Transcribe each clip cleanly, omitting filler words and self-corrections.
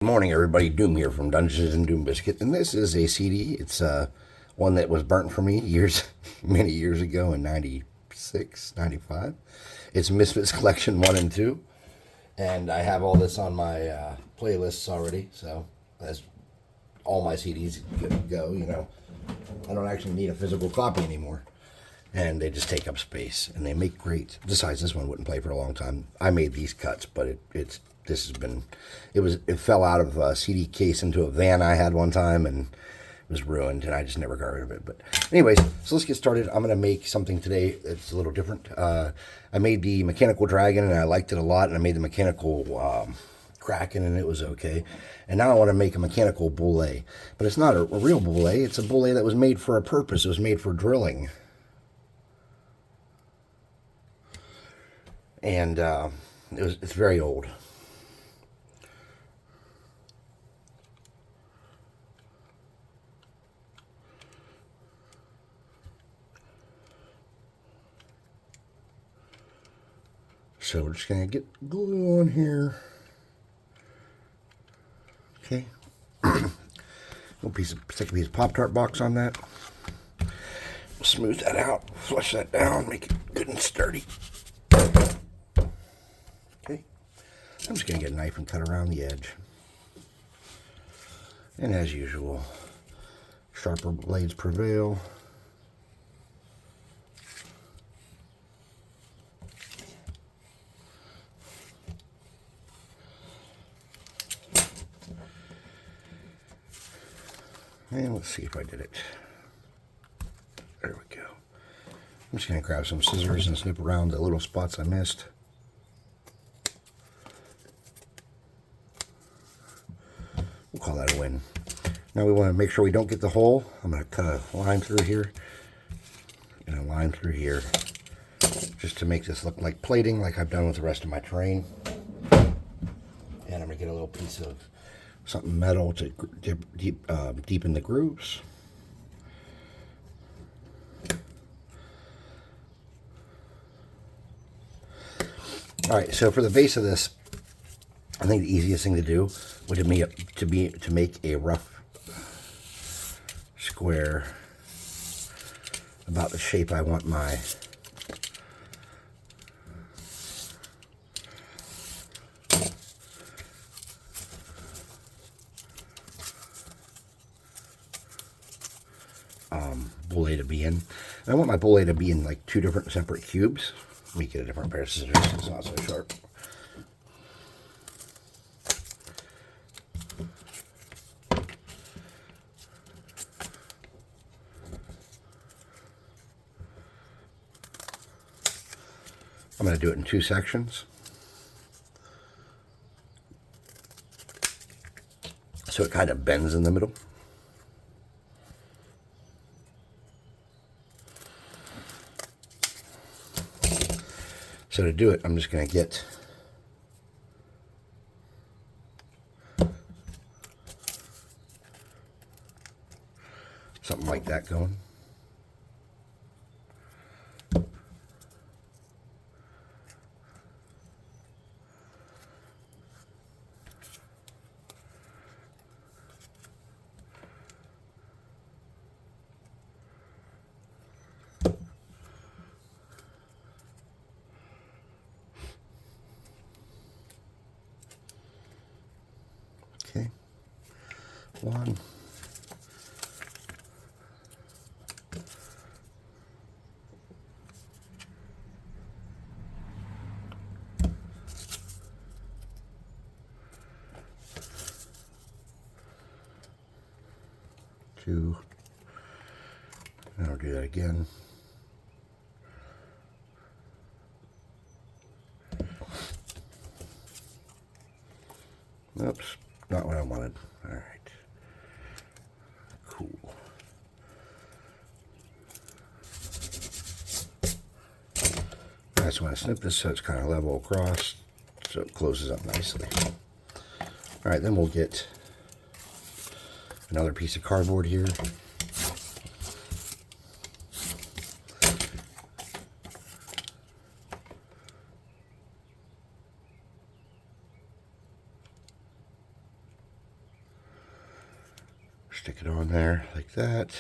Good morning, everybody. Doom here from Dungeons and Doom Biscuit, and this is a CD. It's one that was burnt for me many years ago in 96, 95. It's Misfits Collection 1 and 2, and I have all this on my playlists already, so that's all my CDs go, I don't actually need a physical copy anymore, and they just take up space, and they make great, besides this one wouldn't play for a long time. I made these cuts, but it fell out of a CD case into a van I had one time and it was ruined, and I just never got rid of it. But anyways, so let's get started. I'm going to make something today that's a little different. I made the mechanical dragon and I liked it a lot, and I made the mechanical kraken and it was okay. And now I want to make a mechanical bullette, but it's not a real bullette. It's a bullette that was made for a purpose. It was made for drilling. And it's very old. So we're just going to get glue on here. Okay. Stick a piece of Pop-Tart box on that. Smooth that out. Flush that down. Make it good and sturdy. Okay. I'm just going to get a knife and cut around the edge. And as usual, sharper blades prevail. And let's see if I did it. There we go. I'm just going to grab some scissors and snip around the little spots I missed. We'll call that a win. Now we want to make sure we don't get the hole. I'm going to cut a line through here and a line through here, just to make this look like plating, like I've done with the rest of my terrain. And I'm going to get a little piece of something metal to deepen the grooves. All right, so for the base of this, I think the easiest thing to do would be to make a rough square about the shape I want my bullette to be in. And I want my bullette to be in like two different separate cubes. Let me get a different pair of scissors. It's not so sharp. I'm going to do it in two sections. So it kind of bends in the middle. So to do it, I'm just going to get something like that going. Okay, one, two, and I'll do that again. Oops, not what I wanted. All right. Cool. I just want to snip this so it's kind of level across, so it closes up nicely. All right, then we'll get another piece of cardboard here. Stick it on there like that.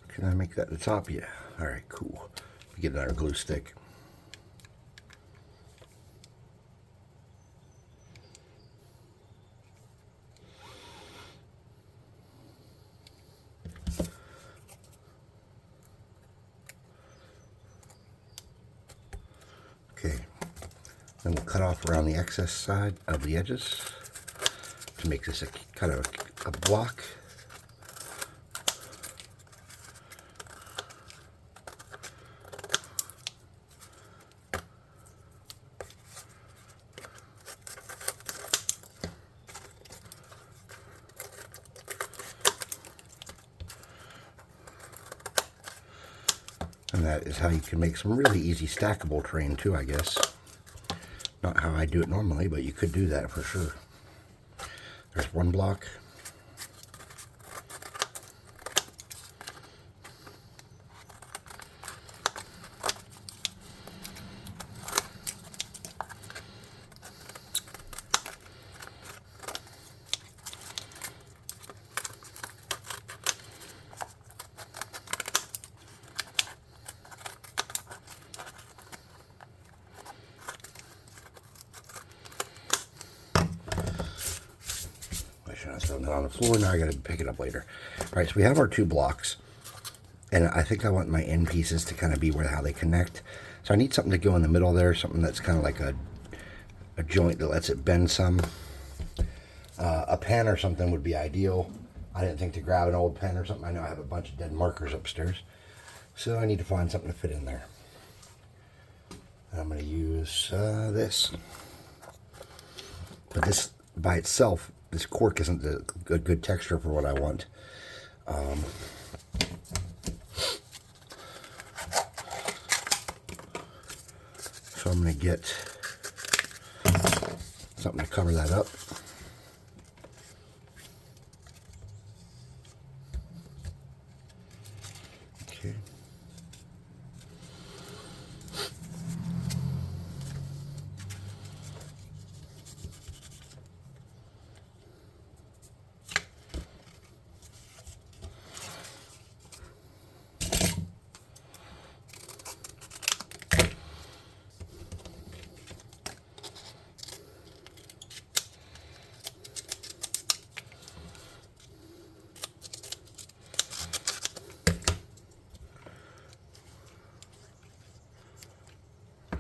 Can I make that the top? Yeah. All right, cool. Get another glue stick. Okay. Then we'll cut off around the excess side of the edges to make this a kind of a block. And that is how you can make some really easy stackable terrain too, I guess. Not how I do it normally, but you could do that for sure. There's one block. I throw it on the floor. Now I got to pick it up later. All right, so we have our two blocks, and I think I want my end pieces to kind of be how they connect. So I need something to go in the middle there, something that's kind of like a joint that lets it bend some. A pen or something would be ideal. I didn't think to grab an old pen or something. I know I have a bunch of dead markers upstairs, so I need to find something to fit in there. And I'm going to use this, but this by itself, this cork isn't a good texture for what I want. So I'm going to get something to cover that up. Okay.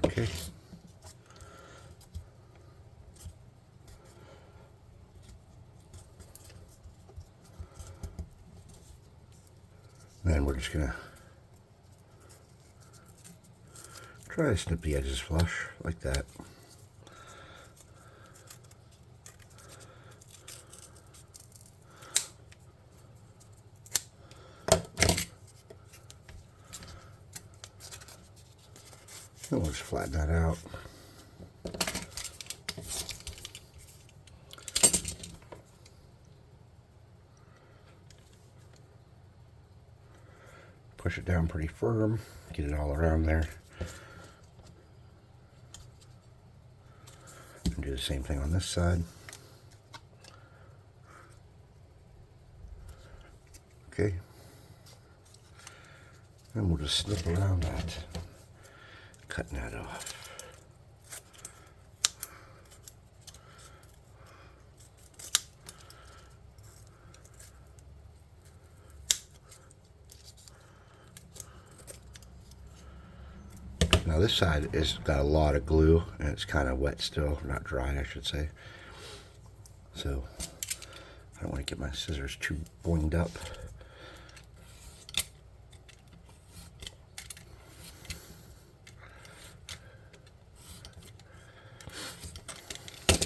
Okay. Then we're just gonna try to snip the edges flush like that. And we'll just flatten that out. Push it down pretty firm, get it all around there. And do the same thing on this side. Okay. And we'll just snip around that, cutting that off. Now this side has got a lot of glue and it's kind of wet still, not dry I should say. So I don't want to get my scissors too boinged up.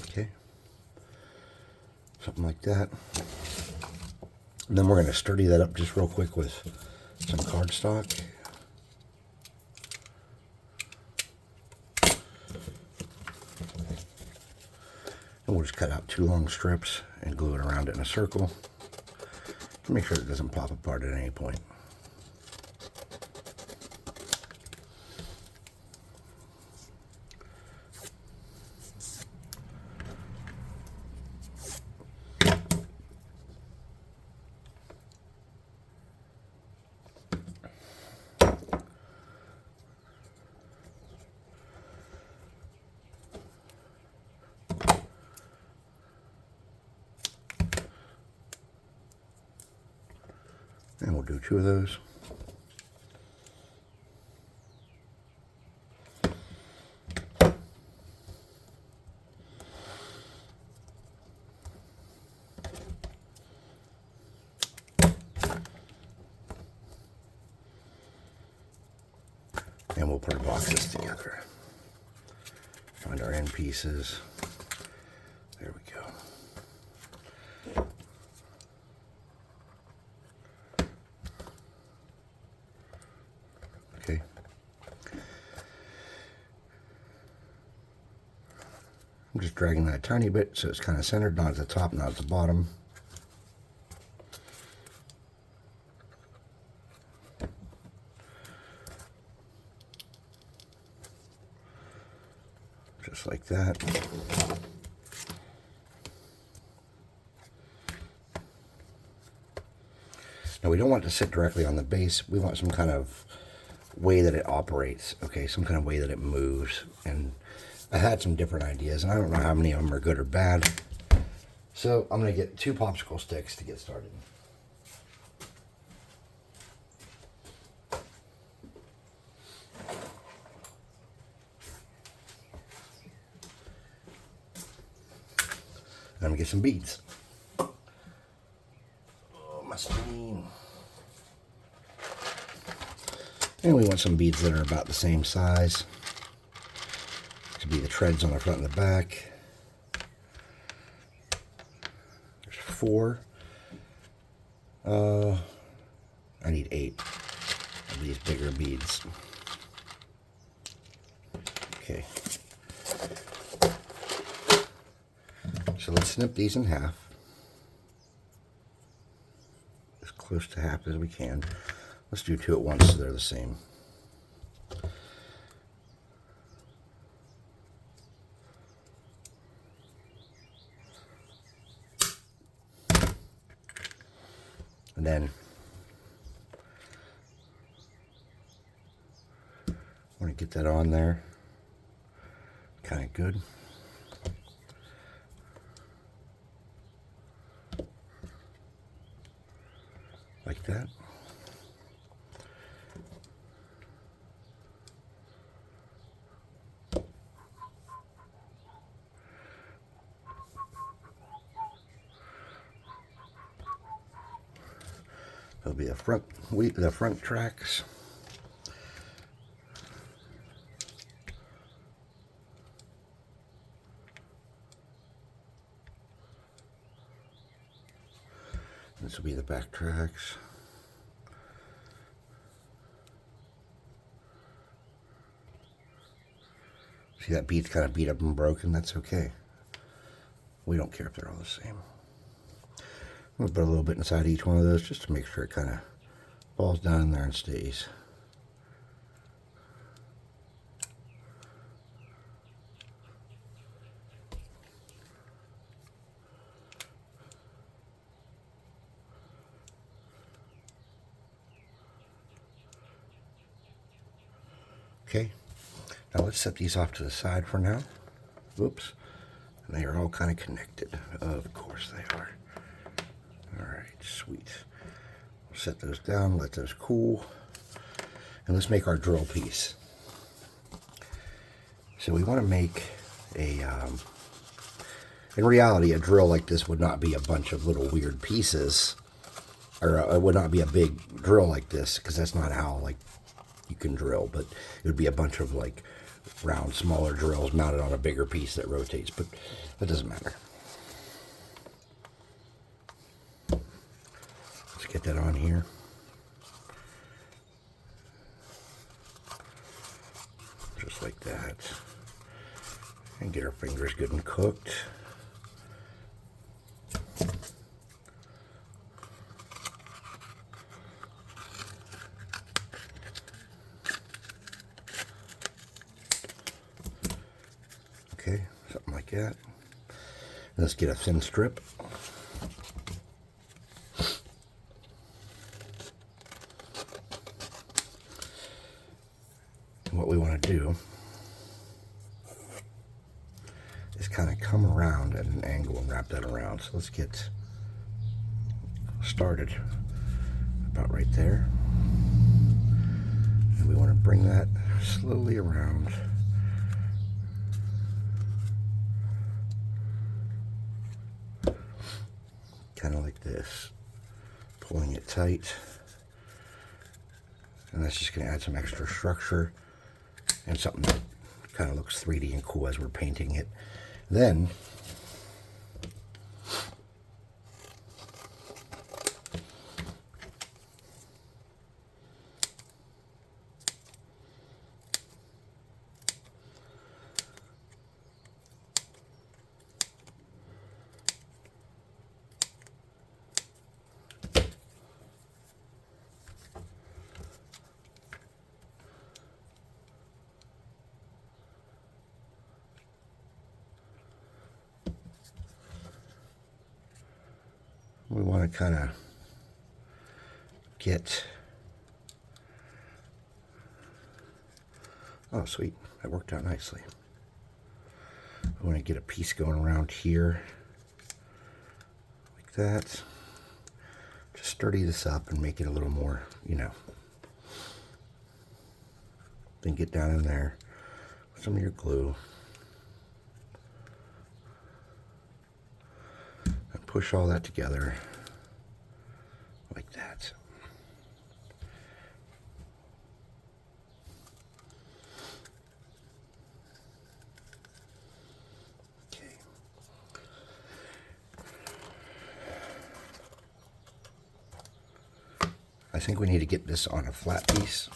Okay, something like that. And then we're going to sturdy that up just real quick with some cardstock. And we'll just cut out 2 long strips and glue it around it in a circle to make sure it doesn't pop apart at any point. And we'll do 2 of those. And we'll put our boxes together. Find our end pieces. There we go. Okay. I'm just dragging that a tiny bit so it's kind of centered, not at the top, not at the bottom. Just like that. Now we don't want it to sit directly on the base. We want some kind of way that it operates, okay, some kind of way that it moves. And I had some different ideas, and I don't know how many of them are good or bad. So I'm going to get 2 popsicle sticks to get started. I'm going to get some beads. Oh, my screen. And we want some beads that are about the same size. To be the treads on the front and the back. There's 4. I need 8 of these bigger beads. Okay. So let's snip these in half. As close to half as we can. Let's do 2 at once so they're the same. And then I want to get that on there. Kind of good. Like that. There'll be the front tracks. This will be the back tracks. See, that bead's kind of beat up and broken. That's okay. We don't care if they're all the same. I'm going to put a little bit inside each one of those just to make sure it kind of falls down in there and stays. Okay, now let's set these off to the side for now. Whoops. And they are all kind of connected. Of course they are. Alright, sweet. We'll set those down, let those cool. And let's make our drill piece. So we want to make a, in reality, a drill like this would not be a bunch of little weird pieces. Or it would not be a big drill like this, because that's not how, like, you can drill. But it would be a bunch of, like, round, smaller drills mounted on a bigger piece that rotates. But that doesn't matter. Get that on here. Just like that. And get our fingers good and cooked. Okay, something like that. Let's get a thin strip. And what we want to do is kind of come around at an angle and wrap that around. So let's get started about right there. And we want to bring that slowly around. Kind of like this, pulling it tight, and that's just going to add some extra structure and something that kind of looks 3D and cool as we're painting it. Then we want to kind of get, oh sweet, that worked out nicely. I want to get a piece going around here, like that. Just sturdy this up and make it a little more, you know. Then get down in there with some of your glue. And push all that together like that. Okay. I think we need to get this on a flat piece.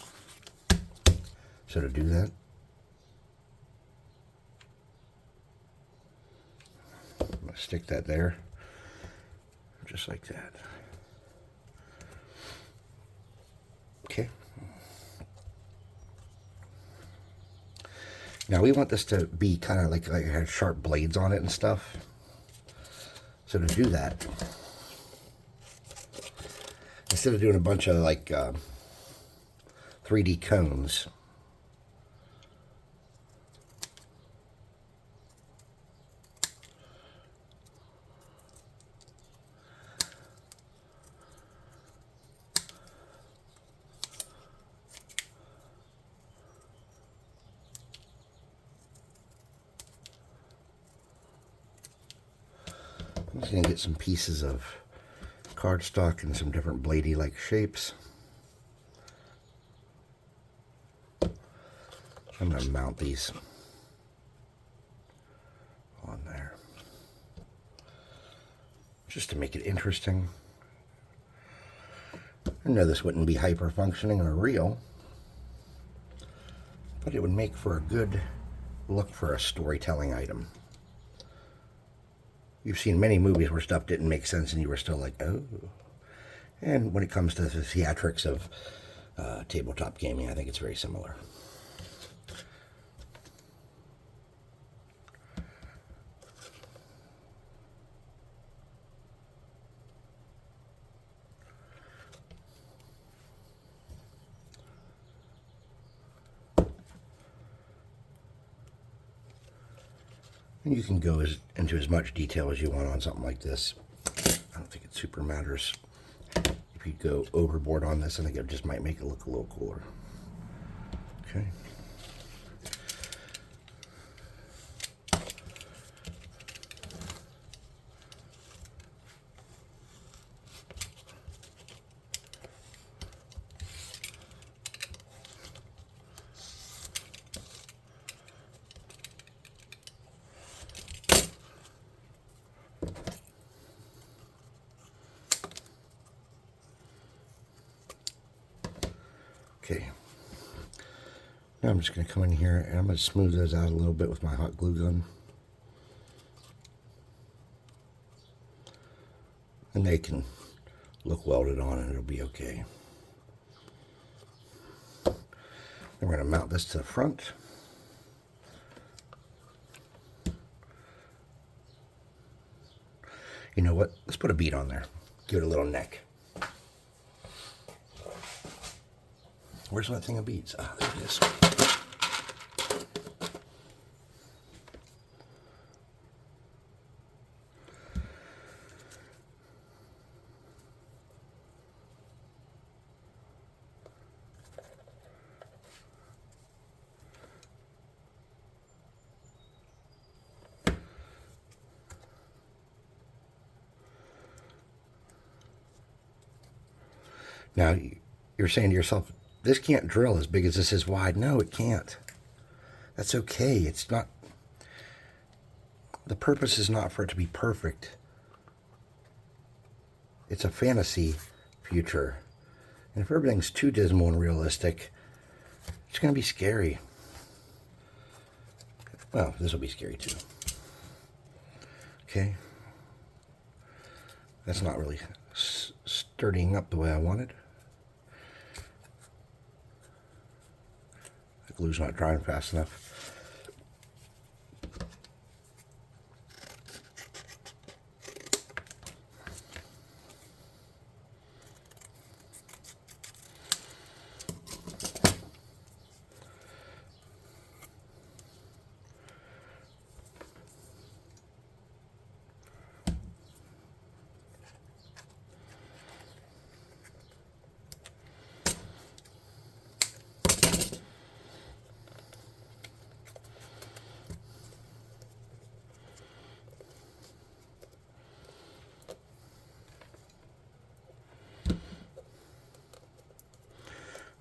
So to do that, I'm going to stick that there, just like that. Okay. Now we want this to be kind of like it has sharp blades on it and stuff. So to do that, instead of doing a bunch of like 3D cones, I'm just going to get some pieces of cardstock and some different bladey like shapes. I'm going to mount these on there just to make it interesting. I know this wouldn't be hyper functioning or real, but it would make for a good look for a storytelling item. You've seen many movies where stuff didn't make sense and you were still like, oh. And when it comes to the theatrics of tabletop gaming, I think it's very similar. And you can go into as much detail as you want on something like this. I don't think it super matters. If you go overboard on this, I think it just might make it look a little cooler. Okay. Okay. Now I'm just going to come in here and I'm going to smooth those out a little bit with my hot glue gun. And they can look welded on and it'll be okay. Then we're going to mount this to the front. You know what? Let's put a bead on there. Give it a little neck. Where's my thing of beads? Ah, there it is. Now, you're saying to yourself, this can't drill as big as this is wide. No, it can't. That's okay. It's not, the purpose is not for it to be perfect. It's a fantasy future. And if everything's too dismal and realistic, it's going to be scary. Well, this will be scary too. Okay. That's not really sturdying up the way I wanted. The glue's not drying fast enough.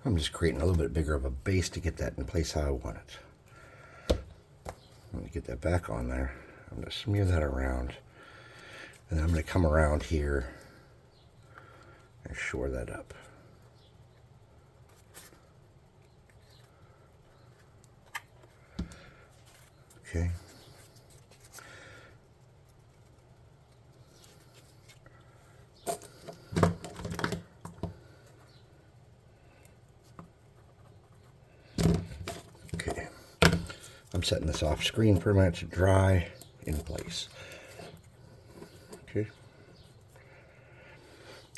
I'm just creating a little bit bigger of a base to get that in place how I want it. I'm going to get that back on there. I'm going to smear that around. And then I'm going to come around here and shore that up. Okay. I'm setting this off screen for a minute to dry in place. Okay.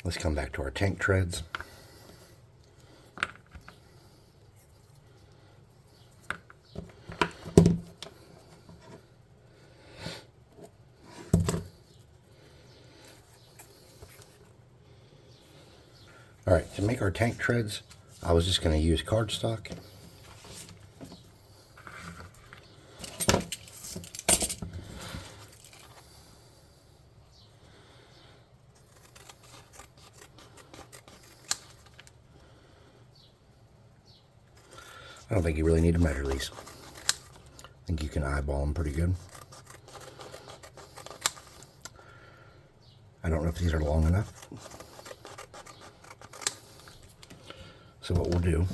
Let's come back to our tank treads. All right, to make our tank treads, I was just going to use cardstock. I don't think you really need to measure these. I think you can eyeball them pretty good. I don't know if these are long enough. So what we'll do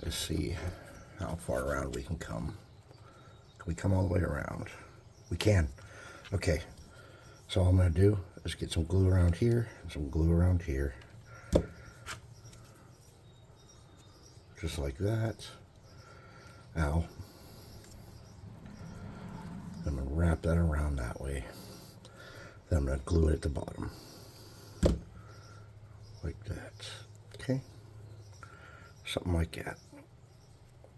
is see how far around we can come. Can we come all the way around? We can. Okay. So all I'm going to do is get some glue around here and some glue around here. Just like that. Ow. I'm going to wrap that around that way. Then I'm going to glue it at the bottom. Like that. Okay. Something like that.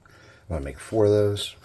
I'm going to make 4 of those.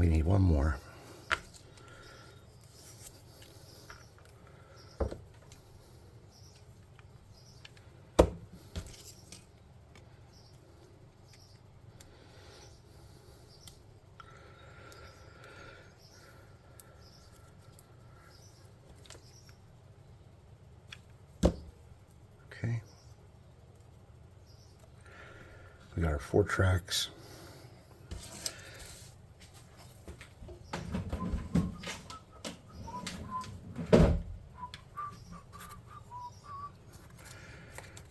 we need one more. Okay. We got our 4 tracks.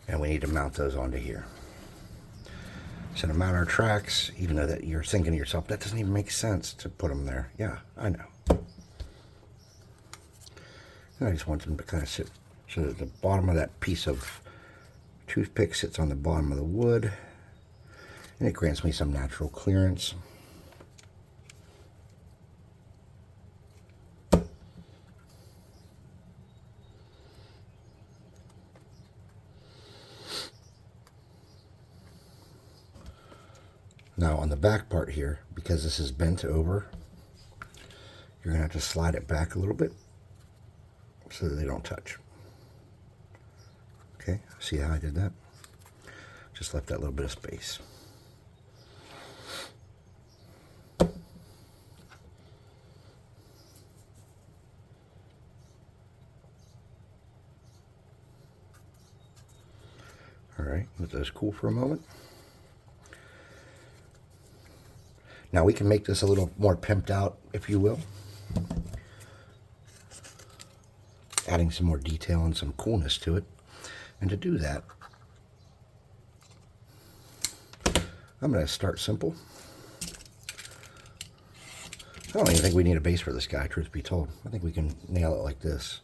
And we need to mount those onto here. So to mount our tracks, even though that you're thinking to yourself, that doesn't even make sense to put them there. Yeah, I know. And I just want them to kind of sit so that the bottom of that piece of toothpick sits on the bottom of the wood, and it grants me some natural clearance. Now on the back part here, because this is bent over, you're going to have to slide it back a little bit so that they don't touch. Okay, see how I did that? Just left that little bit of space. All right, let those cool for a moment. Now we can make this a little more pimped out, if you will. Adding some more detail and some coolness to it. And to do that, I'm going to start simple. I don't even think we need a base for this guy, truth be told. I think we can nail it like this.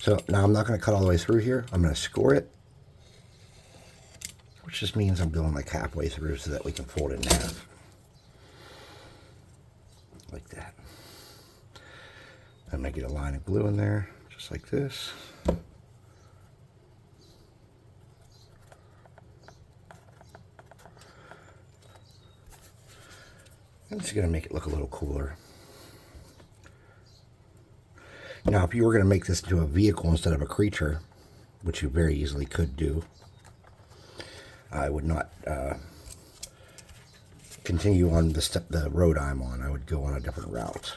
So now I'm not going to cut all the way through here. I'm going to score it, which just means I'm going like halfway through so that we can fold it in half. Like that. I'm going to get a line of glue in there, just like this. And it's going to make it look a little cooler. Now, if you were going to make this into a vehicle instead of a creature, which you very easily could do, I would not continue on the road I'm on. I would go on a different route.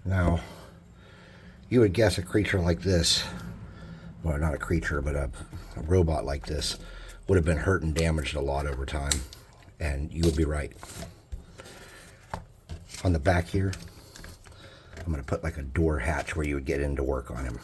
Now, you would guess a creature like this, well, not a creature, but a robot like this, would have been hurt and damaged a lot over time. And you would be right. On the back here, I'm going to put like a door hatch where you would get in to work on him.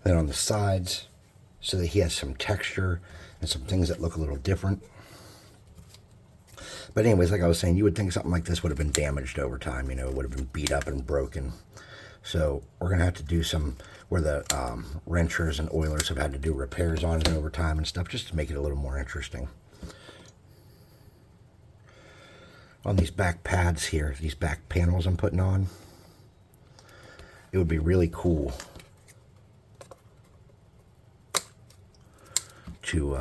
Then on the sides, so that he has some texture and some things that look a little different. But anyways, like I was saying, you would think something like this would have been damaged over time, you know, it would have been beat up and broken. So we're going to have to do some where the wrenchers and oilers have had to do repairs on it over time and stuff, just to make it a little more interesting. On these back pads here, these back panels I'm putting on, it would be really cool to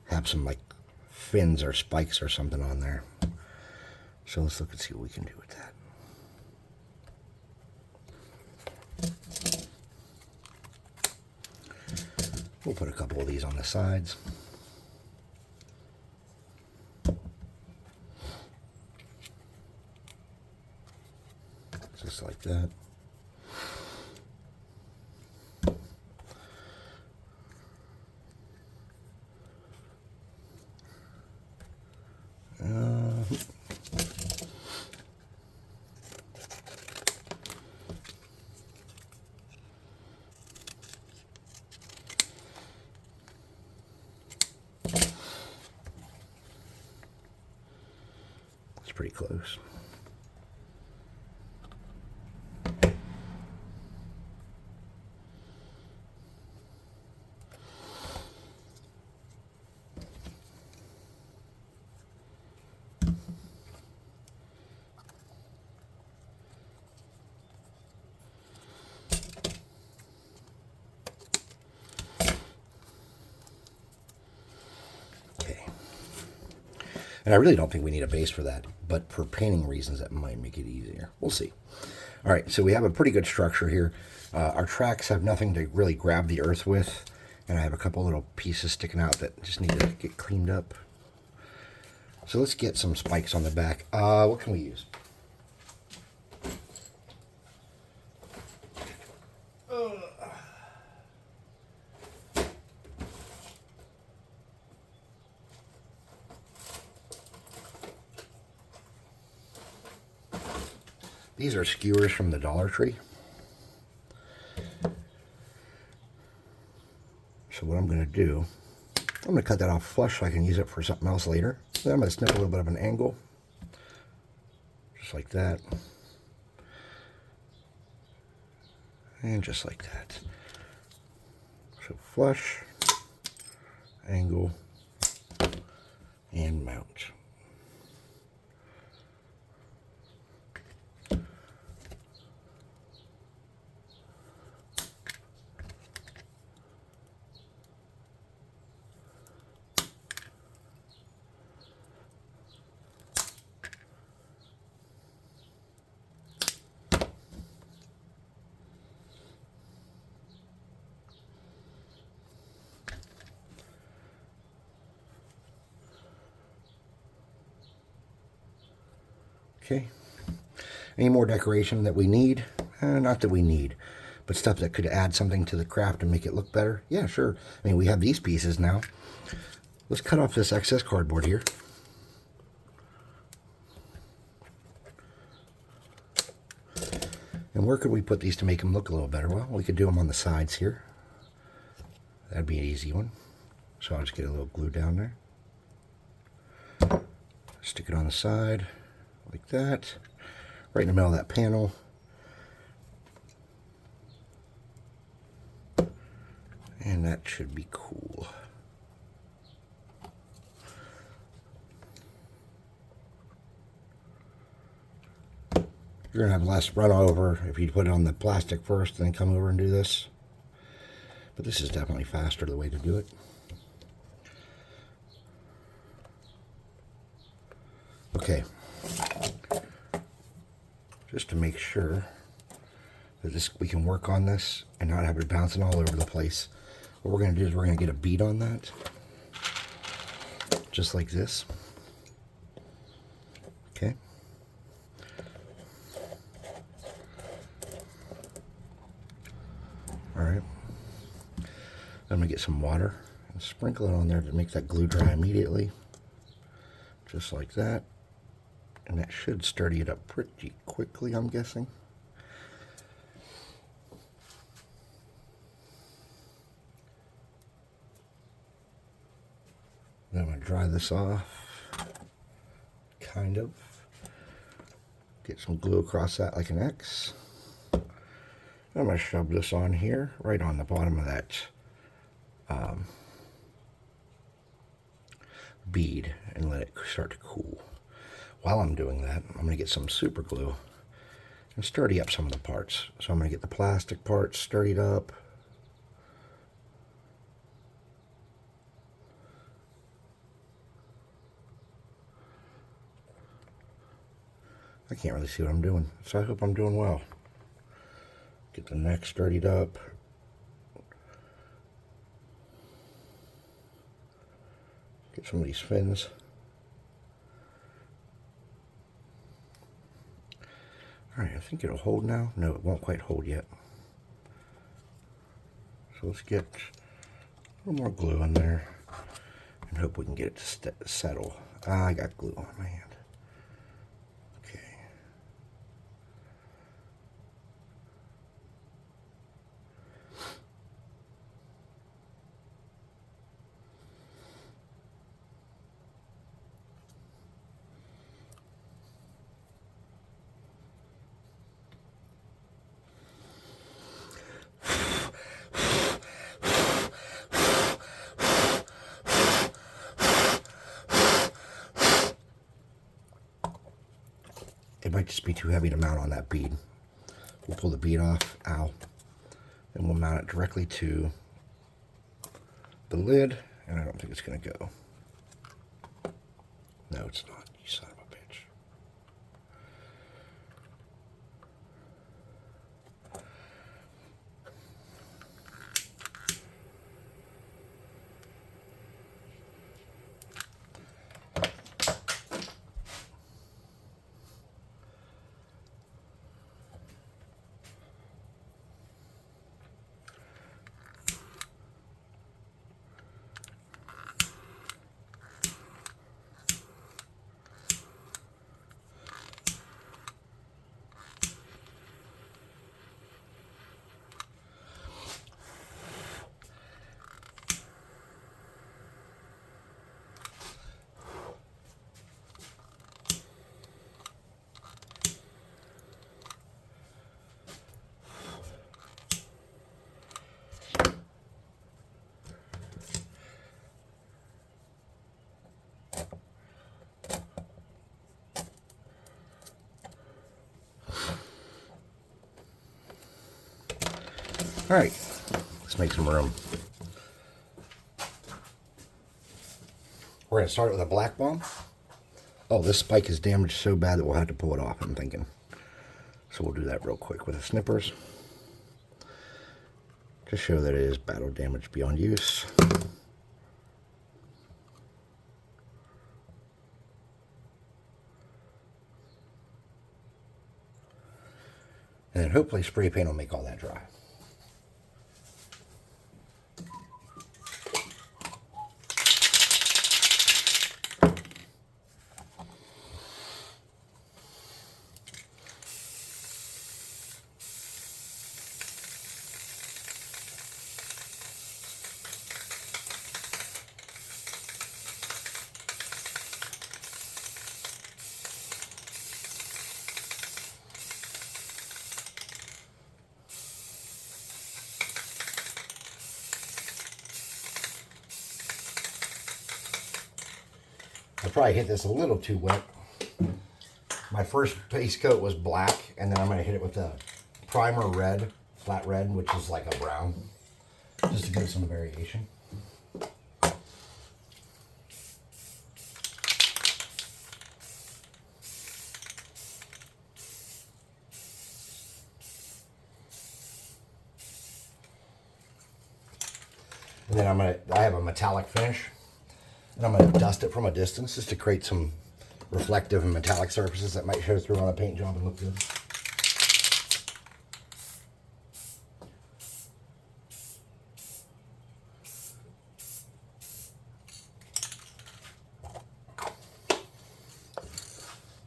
have some like fins or spikes or something on there. So let's look and see what we can do with that. We'll put a couple of these on the sides. Just like that. It's pretty close. And I really don't think we need a base for that, but for painting reasons, that might make it easier. We'll see. All right, so we have a pretty good structure here. Our tracks have nothing to really grab the earth with, and I have a couple little pieces sticking out that just need to get cleaned up. So let's get some spikes on the back. What can we use? These are skewers from the Dollar Tree. So what I'm going to do, I'm going to cut that off flush so I can use it for something else later. Then I'm going to snip a little bit of an angle, just like that. And just like that. So flush, angle, and mount. Okay. Any more decoration that we need? Not that we need, but stuff that could add something to the craft and make it look better. Yeah, sure. I mean, we have these pieces now. Let's cut off this excess cardboard here. And where could we put these to make them look a little better? Well, we could do them on the sides here. That'd be an easy one. So I'll just get a little glue down there. Stick it on the side. Like that, right in the middle of that panel. And that should be cool. You're gonna have less run over if you put it on the plastic first and then come over and do this. But this is definitely faster the way to do it. Okay. Just to make sure that we can work on this and not have it bouncing all over the place. What we're going to do is we're going to get a bead on that. Just like this. Okay. Alright. I'm going to get some water and sprinkle it on there to make that glue dry immediately. Just like that. And that should sturdy it up pretty quickly, I'm guessing. Then I'm going to dry this off. Kind of. Get some glue across that like an X. I'm going to shove this on here, right on the bottom of that bead, and let it start to cool. While I'm doing that, I'm going to get some super glue and sturdy up some of the parts. So I'm going to get the plastic parts sturdied up. I can't really see what I'm doing, so I hope I'm doing well. Get the neck sturdied up. Get some of these fins. Alright, I think it'll hold now. No, it won't quite hold yet. So let's get a little more glue on there and hope we can get it to settle. I got glue on my hand. Okay. It might just be too heavy to mount on that bead. We'll pull the bead off, ow, and we'll mount it directly to the lid, and I don't think it's going to go. No, it's not, you son of a bitch. All right, let's make some room. We're going to start it with a black bomb. Oh, this spike is damaged so bad that we'll have to pull it off, I'm thinking. So we'll do that real quick with the snippers. To show that it is battle damage beyond use. And then hopefully spray paint will make all that dry. I probably hit this a little too wet. My first base coat was black, and then I'm going to hit it with a primer red, flat red, which is like a brown, just to give it some variation. And then I have a metallic finish. And I'm going to dust it from a distance just to create some reflective and metallic surfaces that might show through on a paint job and look good.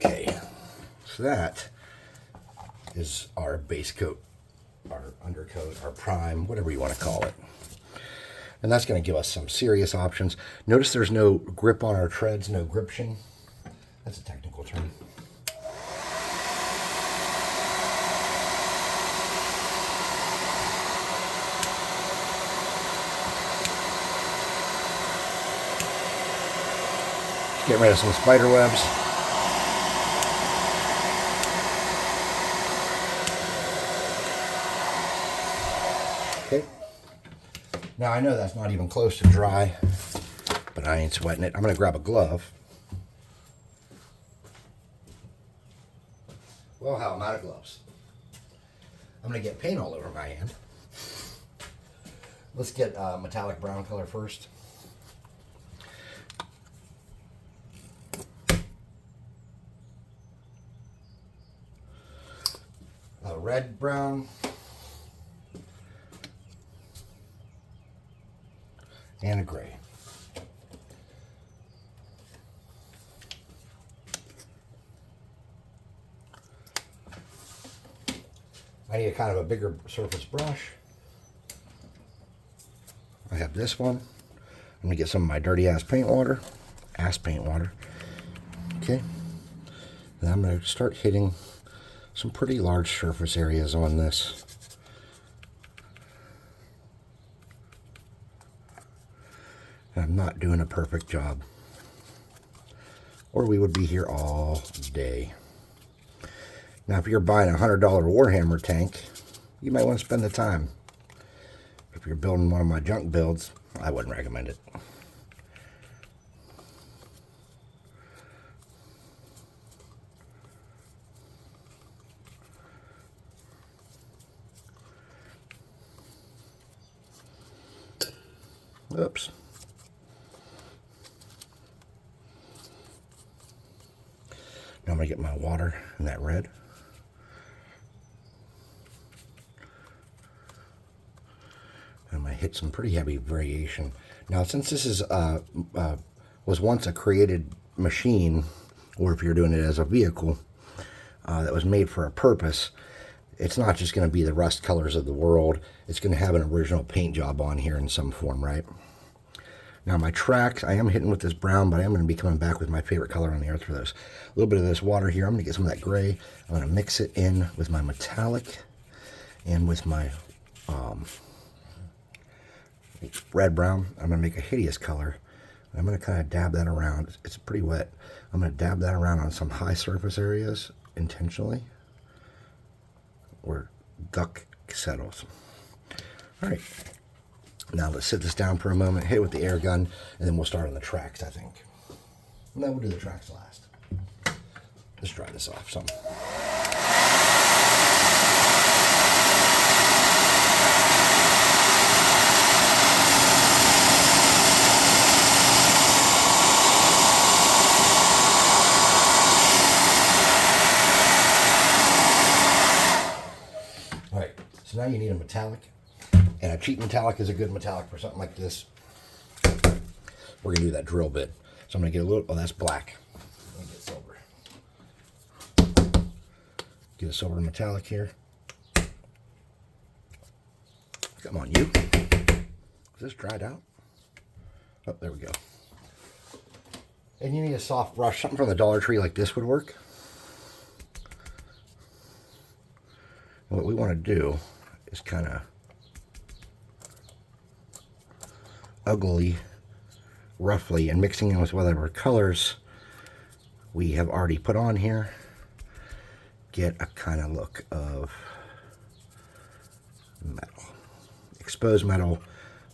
Okay, so that is our base coat, our undercoat, our prime, whatever you want to call it. And that's going to give us some serious options. Notice there's no grip on our treads, no gription. That's a technical term. Get rid of some spider webs. Okay. Now I know that's not even close to dry, but I ain't sweating it. I'm going to grab a glove. Well, how am I out of gloves? I'm going to get paint all over my hand. Let's get metallic brown color first. red brown. And a gray. I need a kind of a bigger surface brush. I have this one. I'm gonna get some of my dirty ass paint water. Okay. Then I'm gonna start hitting some pretty large surface areas on this. And I'm not doing a perfect job, or we would be here all day. Now, if you're buying a $100 Warhammer tank, you might want to spend the time. If you're building one of my junk builds, I wouldn't recommend it. Oops. Now I'm going to get my water in that red. I'm going to hit some pretty heavy variation. Now, since this is was once a created machine, or if you're doing it as a vehicle that was made for a purpose, it's not just going to be the rust colors of the world. It's going to have an original paint job on here in some form, right? Now my tracks, I am hitting with this brown, but I am going to be coming back with my favorite color on the earth for those. A little bit of this water here. I'm going to get some of that gray. I'm going to mix it in with my metallic and with my red brown. I'm going to make a hideous color. I'm going to kind of dab that around. It's pretty wet. I'm going to dab that around on some high surface areas intentionally, where duck settles. All right. Now let's sit this down for a moment, hit it with the air gun, and then we'll start on the tracks, I think. No, we'll do the tracks last. Let's dry this off some. All right, so now you need a metallic. And a cheap metallic is a good metallic for something like this. We're going to do that drill bit. So I'm going to get a little, oh, that's black. Let me get silver. Get a silver metallic here. Come on, you. Is this dried out? Oh, there we go. And you need a soft brush. Something from the Dollar Tree like this would work. And what we want to do is kind of ugly, roughly, and mixing in with whatever colors we have already put on here, get a kind of look of metal. Exposed metal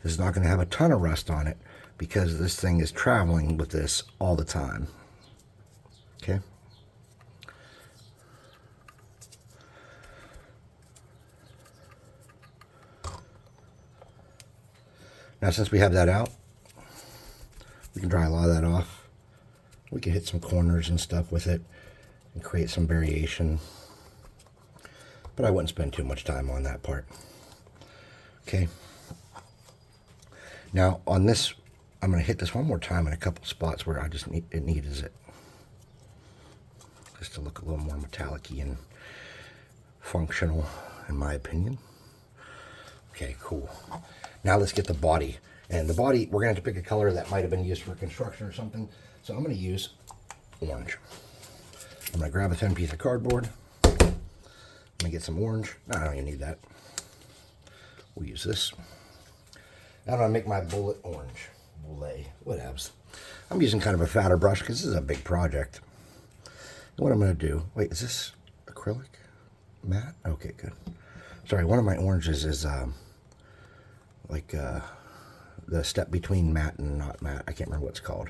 is not going to have a ton of rust on it because this thing is traveling with this all the time. Okay. Now, since we have that out, we can dry a lot of that off. We can hit some corners and stuff with it and create some variation. But I wouldn't spend too much time on that part. Okay. Now, on this, I'm going to hit this one more time in a couple spots where I just need it needs it. Just to look a little more metallic-y and functional, in my opinion. Okay, cool. Now let's get the body. And the body, we're going to have to pick a color that might have been used for construction or something. So I'm going to use orange. I'm going to grab a thin piece of cardboard. I'm going to get some orange. No, I don't even need that. We'll use this. I'm going to make my Bullette orange. Bullette, whatevs. I'm using kind of a fatter brush because this is a big project. And what I'm going to do, wait, is this acrylic? Matte? Okay, good. Sorry, one of my oranges is like the step between matte and not matte. I can't remember what it's called.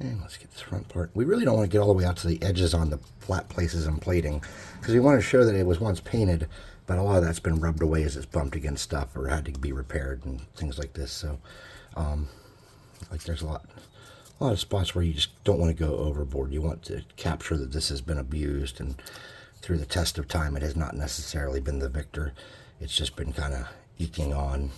And let's get this front part. We really don't want to get all the way out to the edges on the flat places and plating, because we want to show that it was once painted, but a lot of that's been rubbed away as it's bumped against stuff or had to be repaired and things like this. So, like there's a lot of spots where you just don't want to go overboard. You want to capture that this has been abused, and through the test of time, it has not necessarily been the victor. It's just been kind of eking on.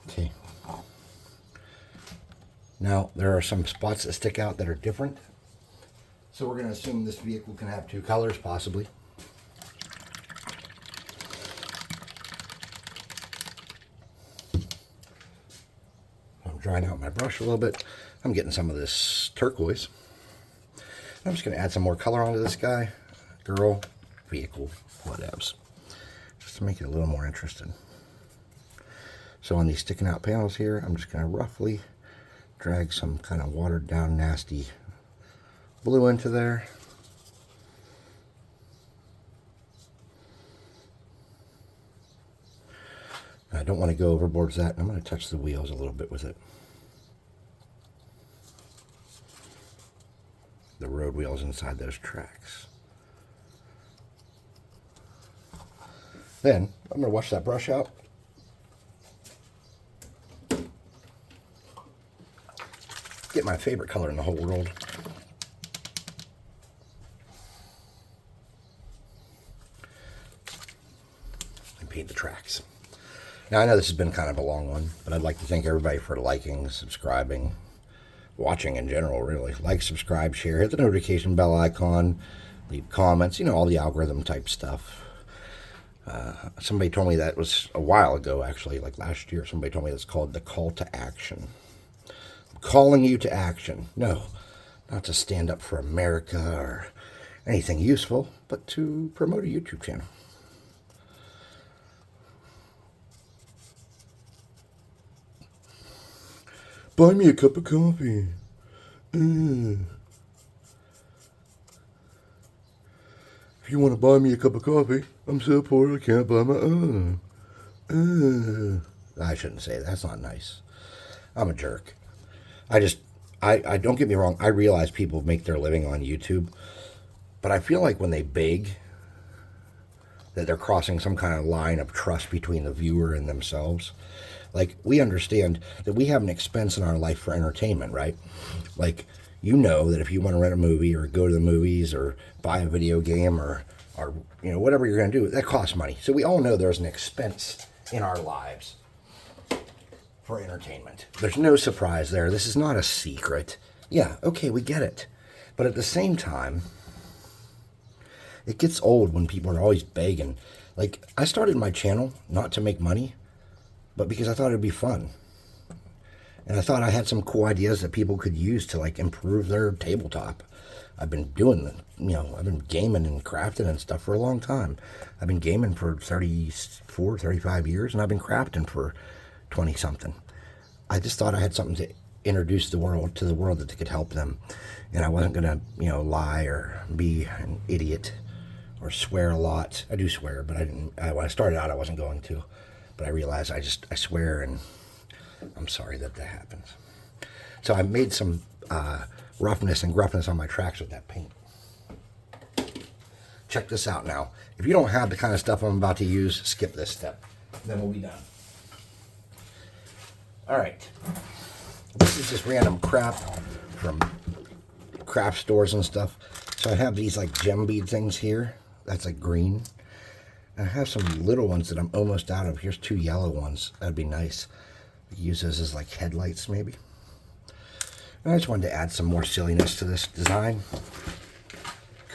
Okay. Now, there are some spots that stick out that are different. So we're going to assume this vehicle can have two colors, possibly. I'm drying out my brush a little bit. I'm getting some of this turquoise. I'm just going to add some more color onto this guy. Girl, vehicle, whatevs. Just to make it a little more interesting. So on these sticking out panels here, I'm just going to roughly drag some kind of watered down nasty blue into there. I don't want to go overboard with that. I'm going to touch the wheels a little bit with it. The road wheels inside those tracks. Then I'm going to wash that brush out. Get my favorite color in the whole world. And paint the tracks. Now I know this has been kind of a long one, but I'd like to thank everybody for liking, subscribing, watching in general, really. Like, subscribe, share, hit the notification bell icon, leave comments, you know, all the algorithm type stuff. Somebody told me that was a while ago, actually, like last year. Somebody told me that's called the call to action. Calling you to action. No, not to stand up for America or anything useful, but to promote a YouTube channel. Buy me a cup of coffee. If you want to buy me a cup of coffee, I'm so poor I can't buy my own. I shouldn't say that. That's not nice. I'm a jerk. I don't get me wrong, I realize people make their living on YouTube, but I feel like when they beg, that they're crossing some kind of line of trust between the viewer and themselves. Like, we understand that we have an expense in our life for entertainment, right? Like, you know that if you want to rent a movie or go to the movies or buy a video game or you know, whatever you're going to do, that costs money. So we all know there's an expense in our lives for entertainment. There's no surprise there. This is not a secret. Yeah, okay, we get it. But at the same time, it gets old when people are always begging. Like, I started my channel not to make money, but because I thought it'd be fun. And I thought I had some cool ideas that people could use to, like, improve their tabletop. I've been doing, you know, I've been gaming and crafting and stuff for a long time. I've been gaming for 34, 35 years, and I've been crafting for 20-something. I just thought I had something to introduce the world to the world that could help them. And I wasn't going to, you know, lie or be an idiot or swear a lot. I do swear, but when I started out, I wasn't going to. But I realized I swear, and I'm sorry that happens. So I made some roughness and gruffness on my tracks with that paint. Check this out now. If you don't have the kind of stuff I'm about to use, skip this step. Then we'll be done. All right. This is just random crap from craft stores and stuff. So I have these like gem bead things here. That's like green. And I have some little ones that I'm almost out of. Here's 2 yellow ones. That'd be nice. Use those as like headlights maybe. And I just wanted to add some more silliness to this design.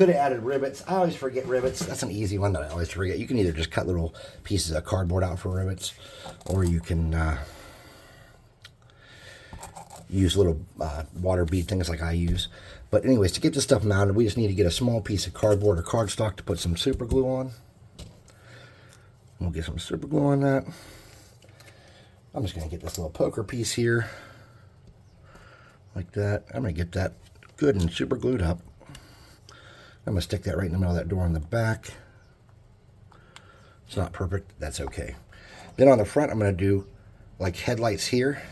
Could have added rivets. I always forget rivets. That's an easy one that I always forget. You can either just cut little pieces of cardboard out for rivets, or you can use little water bead things like I use. But anyways, to get this stuff mounted, we just need to get a small piece of cardboard or cardstock to put some super glue on. We'll get some super glue on that. I'm just going to get this little poker piece here, like that. I'm going to get that good and super glued up. I'm going to stick that right in the middle of that door on the back. It's not perfect. That's okay. Then on the front, I'm going to do like headlights here.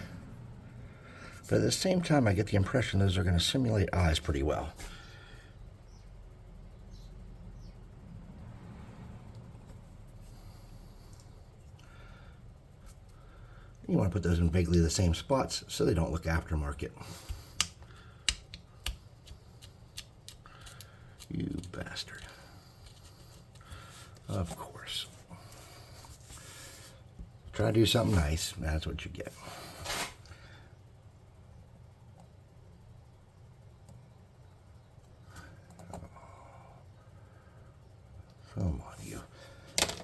But at the same time, I get the impression those are going to simulate eyes pretty well. You want to put those in vaguely the same spots so they don't look aftermarket. You bastard. Of course. Try to do something nice. That's what you get. Come on, you.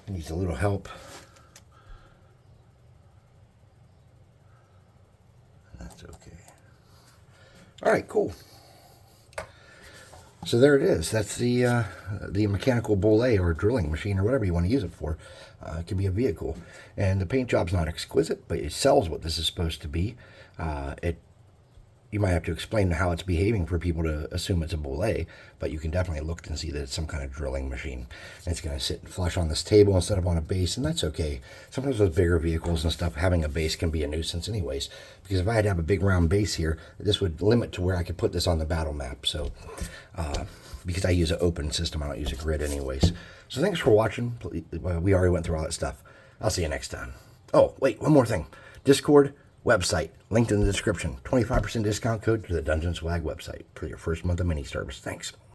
Needs a little help. That's okay. All right, cool. So there it is. That's the mechanical Bullette or drilling machine or whatever you want to use it for. It can be a vehicle. And the paint job's not exquisite, but it sells what this is supposed to be. You might have to explain how it's behaving for people to assume it's a Bullette, but you can definitely look and see that it's some kind of drilling machine. And it's going to sit flush on this table instead of on a base, and that's okay. Sometimes with bigger vehicles and stuff, having a base can be a nuisance anyways, because if I had to have a big round base here, this would limit to where I could put this on the battle map. So, because I use an open system, I don't use a grid anyways. So thanks for watching. We already went through all that stuff. I'll see you next time. Oh, wait, one more thing. Discord, website, linked in the description. 25% discount code to the Dungeon Swag website for your first month of mini service. Thanks.